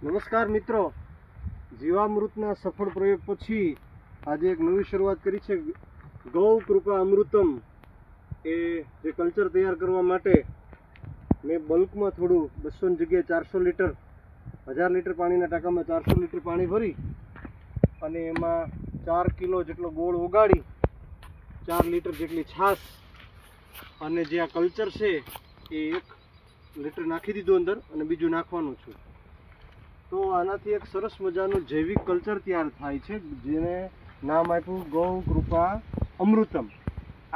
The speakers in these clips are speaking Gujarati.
નમસ્કાર મિત્રો, જીવામૃતના સફળ પ્રયોગ પછી આજે એક નવી શરૂઆત કરી છે. ગૌ કૃપા અમૃતમ એ જે કલ્ચર તૈયાર કરવા માટે મેં બલ્કમાં થોડું 200ની જગ્યાએ 400 લીટર 1000 લીટર પાણીના ટાંકામાં 400 લીટર પાણી ભરી અને એમાં 4 કિલો જેટલો ગોળ ઓગાળી 4 લીટર જેટલી છાશ અને જે આ કલ્ચર છે એ 1 લીટર નાખી દીધું અંદર અને બીજું નાખવાનું છું. તો આનાથી એક સરસ મજાનું જૈવિક કલ્ચર તૈયાર થાય છે, જેને નામ આપ્યું ગૌ કૃપા અમૃતમ.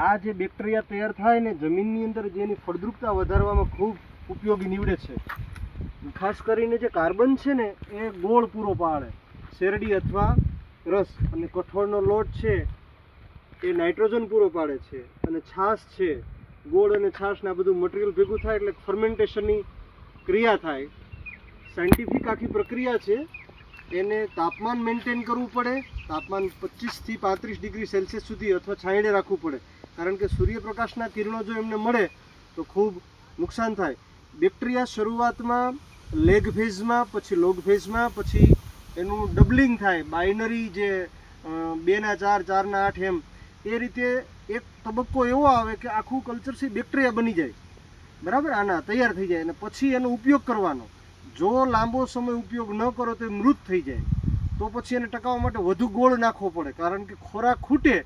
આ જે બેક્ટેરિયા તૈયાર થાય ને જમીનની અંદર જેની ફળદ્રુપતા વધારવામાં ખૂબ ઉપયોગી નીવડે છે. ખાસ કરીને જે કાર્બન છે ને એ ગોળ પૂરો પાડે, શેરડી અથવા રસ, અને કઠોળનો લોટ છે એ નાઇટ્રોજન પૂરો પાડે છે, અને છાશ છે, ગોળ અને છાશને આ બધું મટીરિયલ ભેગું થાય એટલે ફર્મેન્ટેશનની ક્રિયા થાય. સાયન્ટિફિક આખી પ્રક્રિયા છે. એને તાપમાન મેન્ટેન કરવું પડે, તાપમાન 25 થી 35 ડિગ્રી સેલ્સિયસ સુધી અથવા છાંયડે રાખવું પડે, કારણ કે સૂર્યપ્રકાશના કિરણો જો એમને મળે તો ખૂબ નુકસાન થાય. બેક્ટેરિયા શરૂઆતમાં લેગ ફેઝમાં, પછી લોગ ફેઝમાં, પછી એનું ડબલિંગ થાય, બાઇનરી જે 2 ના 4, 4 ના 8 એમ, એ રીતે એક તબક્કો એવો આવે કે આખું કલ્ચર છે બેક્ટેરિયા બની જાય, બરાબર, આના તૈયાર થઈ જાય, અને પછી એનો ઉપયોગ કરવાનો. જો લાંબો સમય ઉપયોગ ન કરો તો એ મૃત થઈ જાય, તો પછી એને ટકાવવા માટે વધુ ગોળ નાખવો પડે, કારણ કે ખોરાક ખૂટે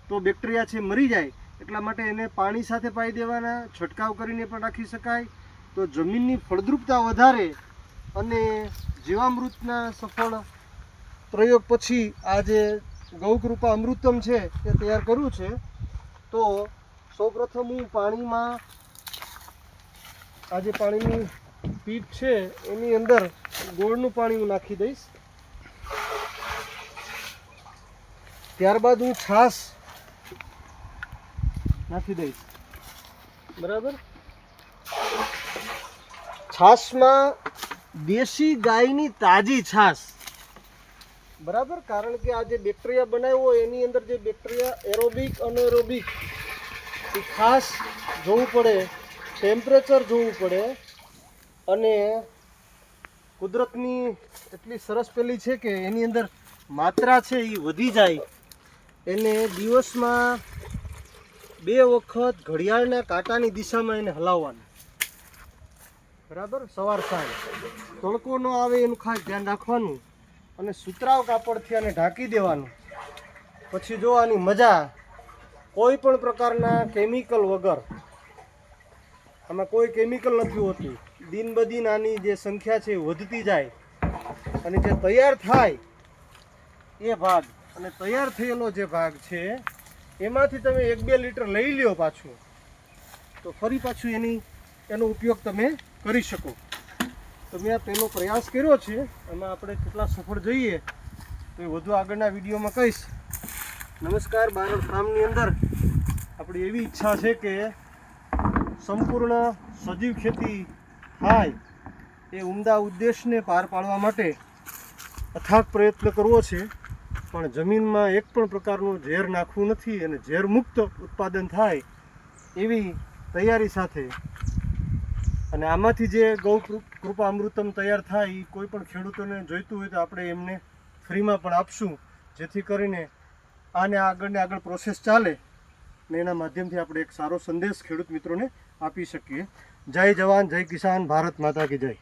તો બેક્ટેરિયા છે મરી જાય. એટલા માટે એને પાણી સાથે પાઈ દેવાના, છંટકાવ કરીને પણ રાખી શકાય. તો જમીનની ફળદ્રુપતા વધારે. અને જીવામૃતના સફળ પ્રયોગ પછી આ જે ગૌકૃપા અમૃતમ છે એ તૈયાર કર્યું છે. તો સૌપ્રથમ હું પાણીમાં આ જે પાણીની પીપ છે એની અંદર ગોળનું પાણી હું નાખી દઈશ. ત્યારબાદ હું છાશ નાખી દઈશ, બરાબર. છાશમાં દેશી ગાયની તાજી છાશ, બરાબર, કારણ કે આ જે બેક્ટેરિયા બનાવ્યો હોય એની અંદર જે બેક્ટેરિયા એરોબિક અનએરોબિક એ ખાસ જોવું પડે, ટેમ્પરેચર જોવું પડે. અને કુદરતની એટલી સરસ પેલી છે કે એની અંદર માત્રા છે એ વધી જાય. એને દિવસમાં 2 વખત ઘડિયાળના કાંટાની દિશામાં એને હલાવવાનું, બરાબર, સવાર સાંજ. તડકો ન આવે એનું ખાસ ધ્યાન રાખવાનું, અને સુતરાવ કાપડથી આને ઢાંકી દેવાનું. પછી જો આની મજા, કોઈ પણ પ્રકારના કેમિકલ વગર, આમાં કોઈ કેમિકલ નથી હોતું. દિન બદિન આની જે સંખ્યા છે વધતી જાય, અને જે તૈયાર થાય એ ભાગ અને તૈયાર થયેલો જે ભાગ છે એમાંથી તમે 1-2 લીટર લઈ લ્યો પાછું, તો ફરી પાછું એનો ઉપયોગ તમે કરી શકો. તો મેં આ પહેલો પ્રયાસ કર્યો છે, એમાં આપણે કેટલા સફળ જઈએ તો એ વધુ આગળના વિડીયોમાં કહીશ. નમસ્કાર. બારોડ ફાર્મની અંદર આપણી એવી ઈચ્છા છે કે સંપૂર્ણ સજીવ ખેતી થાય, એ ઉમદા ઉદ્દેશને પાર પાડવા માટે અથાગ પ્રયત્ન કરવો છે. પણ જમીનમાં એક પણ પ્રકારનું ઝેર નાખવું નથી, અને ઝેર મુક્ત ઉત્પાદન થાય એવી તૈયારી સાથે. અને આમાંથી જે ગૌ કૃપા અમૃતમ તૈયાર થાય એ કોઈ પણ ખેડૂતોને જોઈતું હોય તો આપણે એમને ફ્રીમાં પણ આપશું, જેથી કરીને આને આગળ પ્રોસેસ ચાલે ને એના માધ્યમથી આપણે એક સારો સંદેશ ખેડૂત મિત્રોને આપી શકીએ. જય જવાન, જય કિસાન, ભારત માતા કી જય.